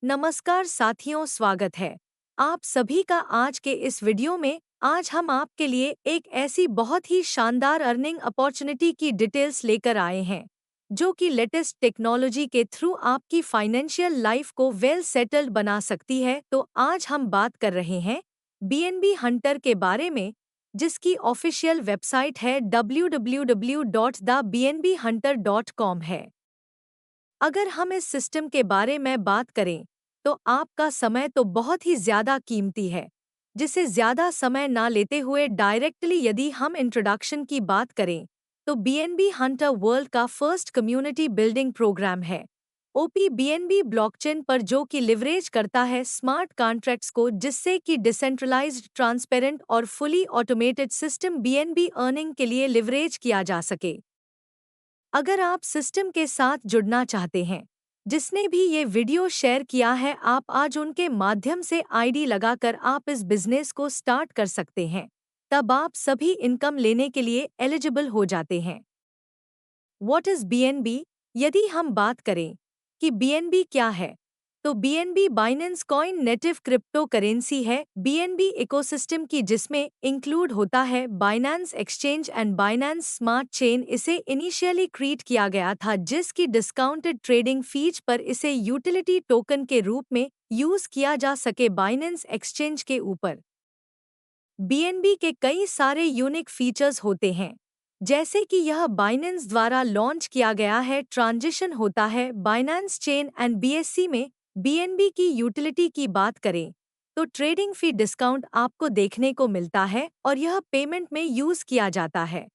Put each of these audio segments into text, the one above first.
नमस्कार साथियों, स्वागत है आप सभी का आज के इस वीडियो में। आज हम आपके लिए एक ऐसी बहुत ही शानदार अर्निंग अपॉर्चुनिटी की डिटेल्स लेकर आए हैं जो कि लेटेस्ट टेक्नोलॉजी के थ्रू आपकी फाइनेंशियल लाइफ को वेल सेटल्ड बना सकती है। तो आज हम बात कर रहे हैं बीएनबी हंटर के बारे में, जिसकी ऑफिशियल वेबसाइट है www.thebnbhunter.com है। अगर हम इस सिस्टम के बारे में बात करें तो आपका समय तो बहुत ही ज़्यादा कीमती है, जिसे ज़्यादा समय ना लेते हुए डायरेक्टली यदि हम इंट्रोडक्शन की बात करें तो बीएनबी हंटर वर्ल्ड का फर्स्ट कम्युनिटी बिल्डिंग प्रोग्राम है। ओपी बीएनबी ब्लॉकचेन पर, जो कि लिवरेज करता है स्मार्ट कॉन्ट्रैक्ट्स को, जिससे कि डिसेंट्रलाइज्ड, ट्रांसपेरेंट और fully automated system BNB earning के लिए लिवरेज किया जा सके। अगर आप सिस्टम के साथ जुड़ना चाहते हैं, जिसने भी ये वीडियो शेयर किया है, आप आज उनके माध्यम से आईडी लगाकर आप इस बिजनेस को स्टार्ट कर सकते हैं। तब आप सभी इनकम लेने के लिए एलिजिबल हो जाते हैं। What is BNB? यदि हम बात करें कि बीएनबी क्या है, तो BNB Binance coin native crypto currency है। बीएनबी इकोसिस्टम की, जिसमें इंक्लूड होता है Binance exchange and Binance smart chain. इसे इनिशियली क्रिएट किया गया था, जिसकी डिस्काउंटेड ट्रेडिंग फीस पर इसे यूटिलिटी टोकन के रूप में यूज किया जा सके बाइनेंस एक्सचेंज के ऊपर। बीएनबी के कई सारे यूनिक फीचर्स होते हैं, जैसे कि यह बाइनेंस द्वारा लॉन्च किया गया है, ट्रांजिशन होता है बाइनेंस चेन एंड बीएससी में। बीएनबी की यूटिलिटी की बात करें तो ट्रेडिंग फी डिस्काउंट आपको देखने को मिलता है और यह पेमेंट में यूज किया जाता है।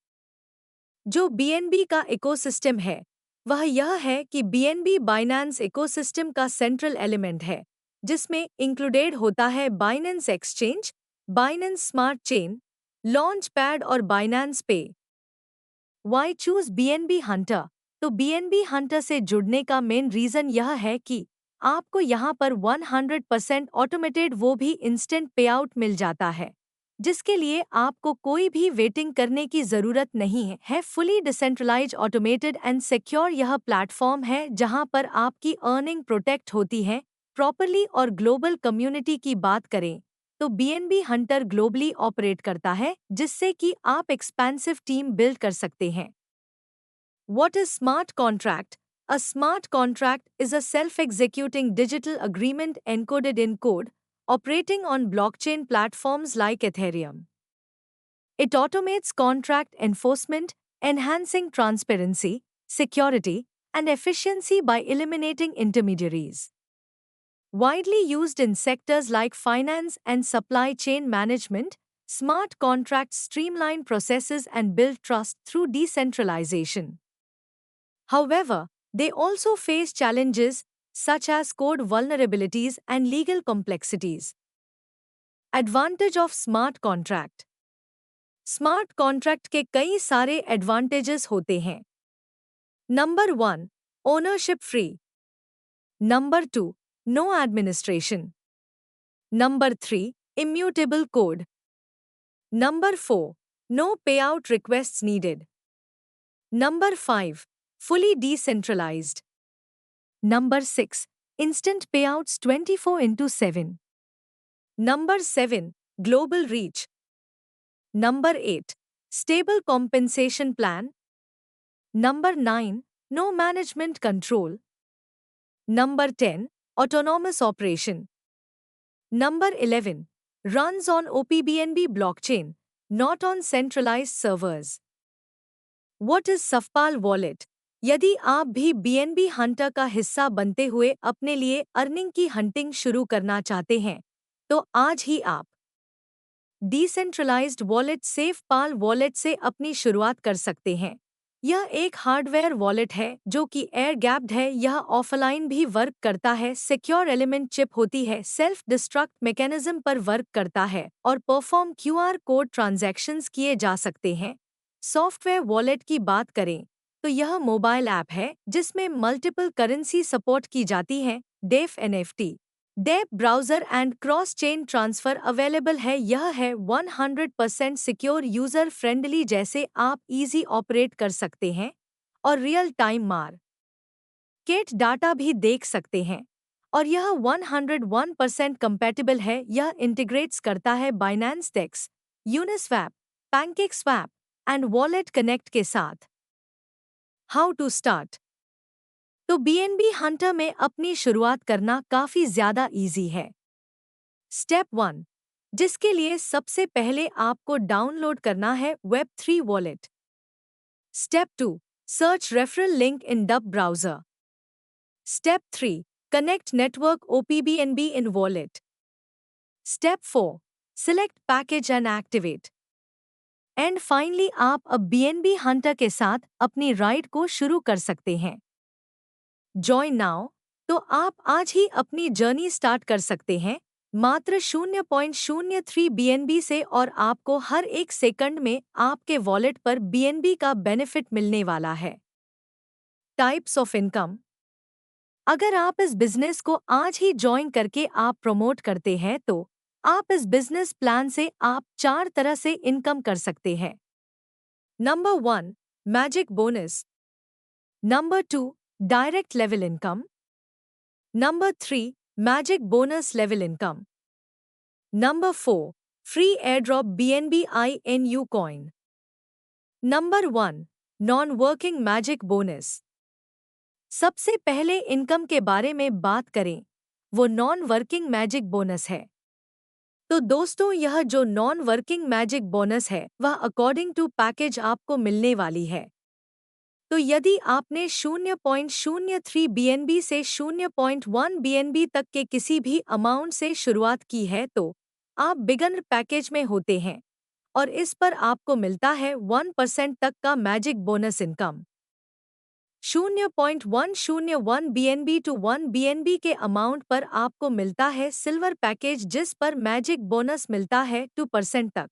जो बीएनबी का इकोसिस्टम है वह यह है कि बीएनबी बाइनेंस इकोसिस्टम का सेंट्रल एलिमेंट है, जिसमें इंक्लूडेड होता है Binance exchange, Binance smart chain, launch pad और Binance pay. Why choose BNB hunter? तो बीएनबी हंटर से जुड़ने का मेन रीजन यह है कि आपको यहाँ पर 100% ऑटोमेटेड, वो भी इंस्टेंट पे आउट मिल जाता है, जिसके लिए आपको कोई भी वेटिंग करने की ज़रूरत नहीं है। Fully decentralised, automated and secure यह प्लेटफॉर्म है जहाँ पर आपकी अर्निंग प्रोटेक्ट होती है प्रॉपरली। और ग्लोबल कम्युनिटी की बात करें तो बीएनबी हंटर ग्लोबली ऑपरेट करता है, जिससे कि आप एक्सपेंसिव टीम बिल्ड कर सकते हैं। What is smart contract? A smart contract is a self-executing digital agreement encoded in code, operating on blockchain platforms like Ethereum. It automates contract enforcement, enhancing transparency, security, and efficiency by eliminating intermediaries. Widely used in sectors like finance and supply chain management, smart contracts streamline processes and build trust through decentralization. However, they also face challenges such as code vulnerabilities and legal complexities. Advantage of smart contract. Smart contract के कई सारे advantages होते हैं। Number 1, ownership free. Number 2, no administration. Number 3, immutable code. Number 4, no pay out requests needed. Number 5, fully decentralized. Number 6, instant payouts 24/7. Number 7, global reach. Number 8, stable compensation plan. Number 9, no management control. Number 10, autonomous operation. Number 11, runs on OPBNB blockchain, not on centralized servers. What is Safpal wallet? यदि आप भी BNB Hunter का हिस्सा बनते हुए अपने लिए earning की हंटिंग शुरू करना चाहते हैं, तो आज ही आप डिसेंट्रलाइज्ड वॉलेट सेफपाल वॉलेट से अपनी शुरुआत कर सकते हैं। यह एक हार्डवेयर वॉलेट है जो कि एयर गैप्ड है। यह ऑफलाइन भी वर्क करता है, सिक्योर एलिमेंट चिप होती है, सेल्फ डिस्ट्रक्ट मैकेनिज्म पर वर्क करता है और परफॉर्म क्यूआर कोड ट्रांजैक्शंस किए जा सकते हैं। सॉफ्टवेयर वॉलेट की बात करें तो यह मोबाइल ऐप है जिसमें मल्टीपल करेंसी सपोर्ट की जाती है। DeFi NFT, dapp browser and cross chain transfer available है। यह है 100% सिक्योर, यूज़र फ्रेंडली, जैसे आप इजी ऑपरेट कर सकते हैं और रियल टाइम मार्केट डाटा भी देख सकते हैं और यह 101% कंपैटिबल है। यह इंटीग्रेट्स करता है Binance DEX, Uniswap, PancakeSwap and wallet connect के साथ। How to start. तो बीएनबी हंटर में अपनी शुरुआत करना काफी ज्यादा इजी है। स्टेप 1, जिसके लिए सबसे पहले आपको डाउनलोड करना है Web3 wallet. Step 2, search referral link in dub browser. Step 3, connect network OPBNB in wallet. Step 4, select package and activate. And finally आप अब बीएनबी हंटर के साथ अपनी राइड को शुरू कर सकते हैं। जॉइन नाउ, तो आप आज ही अपनी जर्नी स्टार्ट कर सकते हैं मात्र 0.03 बीएनबी से, और आपको हर एक सेकंड में आपके वॉलेट पर बीएनबी का बेनिफिट मिलने वाला है। Types of income. अगर आप इस बिजनेस को आज ही ज्वाइन करके आप प्रमोट करते हैं तो आप इस बिजनेस प्लान से आप 4 तरह से इनकम कर सकते हैं। Number 1, magic bonus. Number 2, direct level income. Number 3, magic bonus level income. Number 4, free airdrop BNB INU coin. Number 1, non working magic bonus. सबसे पहले इनकम के बारे में बात करें, वो नॉन वर्किंग मैजिक बोनस है। तो दोस्तों, यह जो नॉन वर्किंग मैजिक बोनस है वह अकॉर्डिंग टू पैकेज आपको मिलने वाली है। तो यदि आपने 0.03 BNB से 0.1 BNB तक के किसी भी अमाउंट से शुरुआत की है तो आप बिगनर पैकेज में होते हैं और इस पर आपको मिलता है 1% तक का magic bonus income. 0.101 BNB to 1 BNB के अमाउंट पर आपको मिलता है सिल्वर पैकेज, जिस पर मैजिक बोनस मिलता है 2% तक।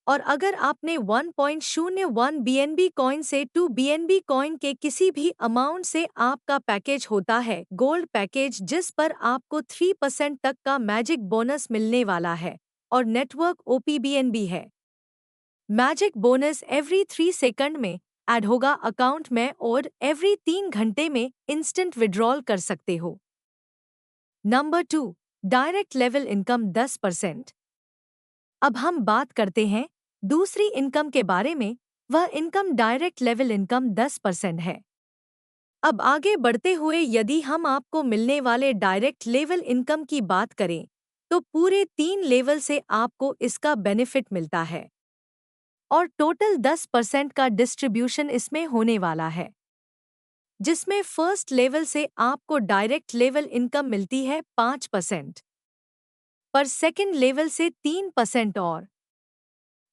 और अगर आपने 1.01 BNB कॉइन से 2 BNB कॉइन के किसी भी अमाउंट से आपका पैकेज होता है गोल्ड पैकेज, जिस पर आपको 3% तक का मैजिक बोनस मिलने वाला है और नेटवर्क OPBNB है। मैजिक बोनस एवरी 3 सेकंड में ऐड होगा अकाउंट में और एवरी 3 घंटे में इंस्टेंट विड्रॉल कर सकते हो। Number 2, direct level income 10%। अब हम बात करते हैं दूसरी इनकम के बारे में। वह इनकम डायरेक्ट लेवल इनकम 10% है। अब आगे बढ़ते हुए यदि हम आपको मिलने वाले डायरेक्ट लेवल इनकम की बात करें तो पूरे 3 लेवल से आपको इसका बेनिफिट मिलता है और टोटल 10% का डिस्ट्रीब्यूशन इसमें होने वाला है, जिसमें फर्स्ट लेवल से आपको डायरेक्ट लेवल इनकम मिलती है 5%, पर सेकंड लेवल से 3% और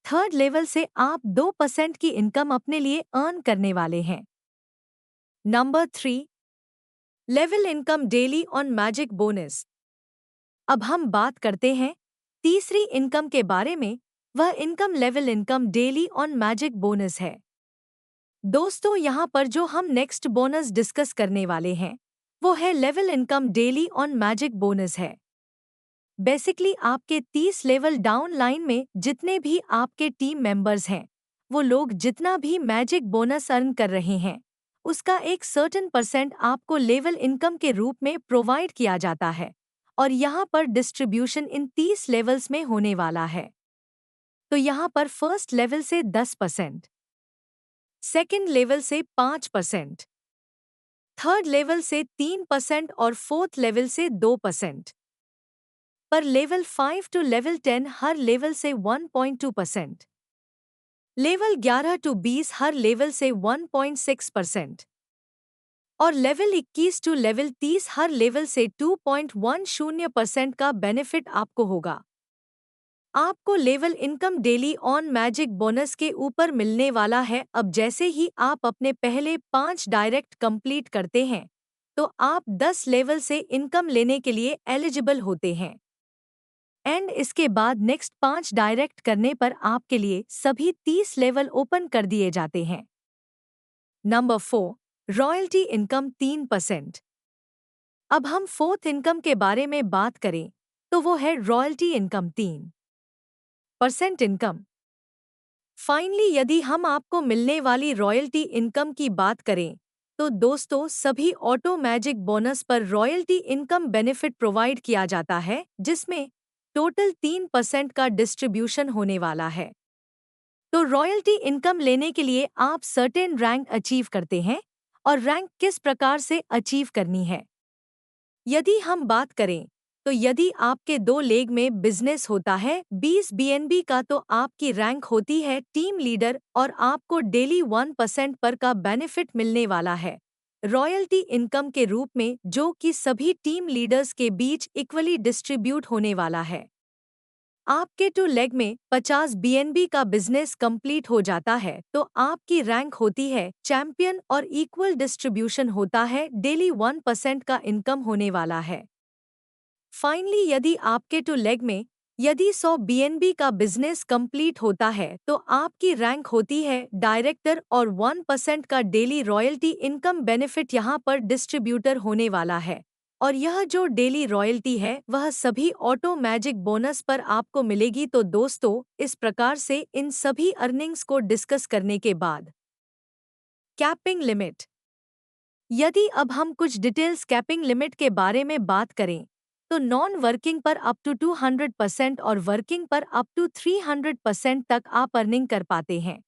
थर्ड लेवल से आप 2% की इनकम अपने लिए अर्न करने वाले हैं। Number 3, level income daily on magic bonus. अब हम बात करते हैं तीसरी इनकम के बारे में। वह income level income daily on magic bonus है। दोस्तों, यहाँ पर जो हम नेक्स्ट बोनस डिस्कस करने वाले हैं वो है level income daily on magic bonus है। बेसिकली आपके 30 लेवल डाउन लाइन में जितने भी आपके टीम मेंबर्स हैं वो लोग जितना भी मैजिक बोनस अर्न कर रहे हैं उसका एक सर्टेन % आपको लेवल इनकम के रूप में प्रोवाइड किया जाता है और यहाँ पर डिस्ट्रीब्यूशन इन 30 लेवल्स में होने वाला है। तो यहाँ पर फर्स्ट लेवल से 10%, सेकेंड लेवल से 5%, थर्ड लेवल से 3% और फोर्थ लेवल से 2%। पर लेवल 5 टू लेवल 10 हर लेवल से 1.2%, लेवल 11 टू 20 हर लेवल से 1.6% और लेवल 21 टू लेवल 30 हर लेवल से 2.10% का बेनिफिट आपको होगा। आपको level income daily on magic bonus के ऊपर मिलने वाला है। अब जैसे ही आप अपने पहले 5 डायरेक्ट कंप्लीट करते हैं तो आप 10 लेवल से इनकम लेने के लिए एलिजिबल होते हैं एंड इसके बाद नेक्स्ट 5 डायरेक्ट करने पर आपके लिए सभी 30 लेवल ओपन कर दिए जाते हैं। Number 4, royalty income 3%। अब हम फोर्थ इनकम के बारे में बात करें तो वो है रॉयल्टी इनकम 3% इनकम। फाइनली यदि हम आपको मिलने वाली रॉयल्टी इनकम की बात करें तो दोस्तों सभी ऑटो मैजिक बोनस पर रॉयल्टी इनकम बेनिफिट प्रोवाइड किया जाता है, जिसमें टोटल 3% का डिस्ट्रीब्यूशन होने वाला है। तो रॉयल्टी इनकम लेने के लिए आप सर्टेन रैंक अचीव करते हैं, और रैंक किस प्रकार से अचीव करनी है। यदि हम बात करें तो यदि आपके 2 लेग में बिजनेस होता है 20 बीएनबी का, तो आपकी रैंक होती है टीम लीडर और आपको डेली 1% पर का बेनिफिट मिलने वाला है रॉयल्टी इनकम के रूप में, जो कि सभी टीम लीडर्स के बीच इक्वली डिस्ट्रीब्यूट होने वाला है। आपके 2 लेग में 50 बीएनबी का बिजनेस कंप्लीट हो जाता है तो आपकी रैंक होती है चैंपियन और इक्वल डिस्ट्रीब्यूशन होता है डेली 1% का इनकम होने वाला है। फाइनली यदि आपके 2 लेग में यदि 100 बीएनबी का बिजनेस कंप्लीट होता है तो आपकी रैंक होती है डायरेक्टर और 1% का डेली रॉयल्टी इनकम बेनिफिट यहाँ पर डिस्ट्रीब्यूटर होने वाला है। और यह जो डेली रॉयल्टी है वह सभी ऑटो मैजिक बोनस पर आपको मिलेगी। तो दोस्तों इस प्रकार से इन सभी अर्निंग्स को डिस्कस करने के बाद कैपिंग लिमिट, यदि अब हम कुछ डिटेल्स कैपिंग लिमिट के बारे में बात करें तो नॉन वर्किंग पर अप टू 200% और वर्किंग पर अप टू 300% तक आप अर्निंग कर पाते हैं।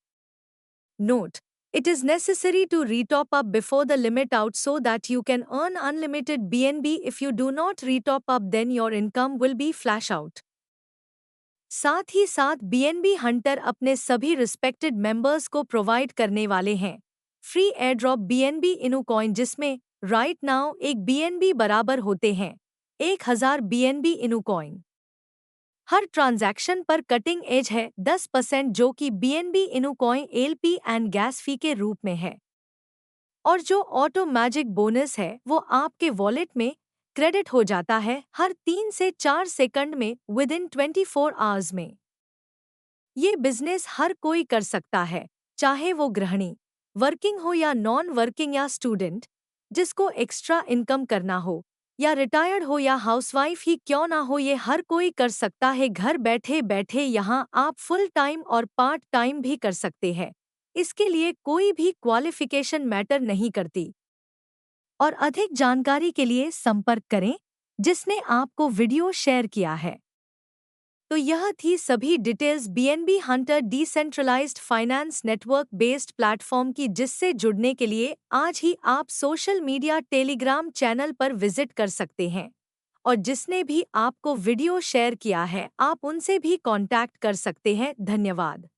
Note, it is necessary to retop up before the limit out so that you can earn unlimited BNB. If you do not retop up then your income will be flash out. साथ ही साथ BNB Hunter अपने सभी respected members को provide करने वाले हैं free airdrop BNB इनूकॉइन, जिसमें right now एक BNB बराबर होते हैं 1000 BNB इनूकॉइन। हर ट्रांजैक्शन पर कटिंग एज है 10%, जो कि BNB इनूकॉइन एलपी एंड गैस फी के रूप में है। और जो ऑटो मैजिक बोनस है वो आपके वॉलेट में क्रेडिट हो जाता है हर 3 से 4 सेकंड में विद इन 24 आवर्स में। ये बिजनेस हर कोई कर सकता है, चाहे वो गृहिणी, वर्किंग हो या नॉन वर्किंग या स्टूडेंट, जिसको एक्स्ट्रा इनकम करना हो, या रिटायर्ड हो या हाउसवाइफ ही क्यों ना हो, ये हर कोई कर सकता है घर बैठे बैठे। यहाँ आप फुल टाइम और पार्ट टाइम भी कर सकते हैं, इसके लिए कोई भी क्वालिफिकेशन मैटर नहीं करती। और अधिक जानकारी के लिए संपर्क करें जिसने आपको वीडियो शेयर किया है। तो यह थी सभी details BNB hunter decentralised finance network based platform की, जिससे जुड़ने के लिए आज ही आप सोशल मीडिया टेलीग्राम चैनल पर विजिट कर सकते हैं। और जिसने भी आपको वीडियो शेयर किया है आप उनसे भी कांटेक्ट कर सकते हैं। धन्यवाद।